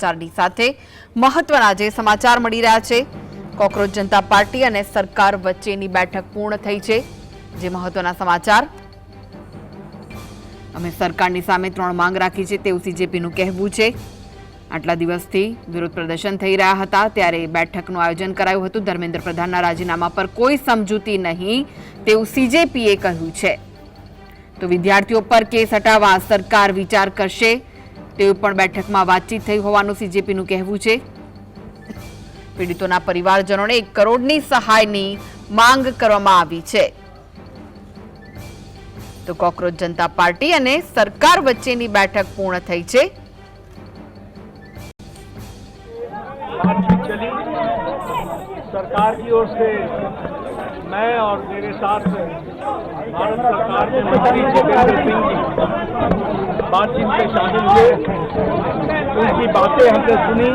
સમાચારની સાથે મહત્વના જે સમાચાર મળી રહ્યા છે, કોકરોચ જનતા પાર્ટી અને સરકાર વચ્ચેની બેઠક પૂર્ણ થઈ છે। જે મહત્વના સમાચાર, અમે સરકારની સામે 3 માંગ રાખી છે તેવું સીજેપીનું કહેવું છે। આટલા દિવસથી વિરોધ પ્રદર્શન થઈ રહ્યા હતા ત્યારે બેઠકનું આયોજન કરાયું હતું। ધર્મેન્દ્ર પ્રધાનના રાજીનામા પર કોઈ સમજૂતી નહીં તેવું સીજેપીએ કહ્યું છે। તો વિદ્યાર્થીઓ પર કેસ હટાવવા સરકાર વિચાર કરશે તેવું પણ બેઠકમાં વાતચીત થઈ હોવાનું સીજેપીનું કહેવું છે। પીડિતોના પરિવારજનોને 1 કરોડની સહાયની માંગ કરવામાં આવી છે। તો કોકરોચ જનતા પાર્ટી અને સરકાર વચ્ચેની બેઠક પૂર્ણ થઈ છે। चली सरकार की ओर से मैं और मेरे साथ भारत सरकार के मंत्री जितेंद्र सिंह जी बातचीत में शामिल हुए। उनकी बातें हमने सुनी,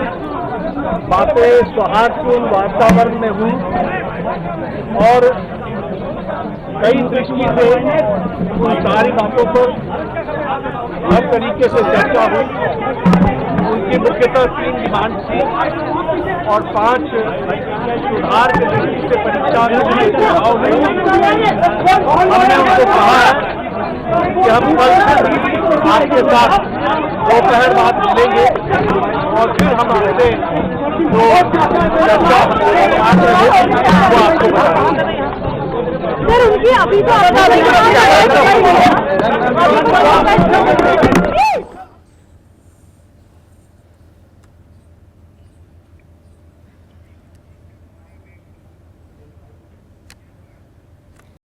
बातें सौहार्दपूर्ण वातावरण में हुई और कई दृष्टि से उन सारी बातों पर हर तरीके से चर्चा हुई। उनकी मुख्यतः 3 डिमांड थी और 5 सुधार की दृष्टि से परीक्षा में सुझाव हुए। हमने उनको कहा कि हम कल आपके साथ दोपहर बाद मिलेंगे और फिर हम आपसे जो चर्चा वो आपको बताएंगे। सर, उनकी अभी तो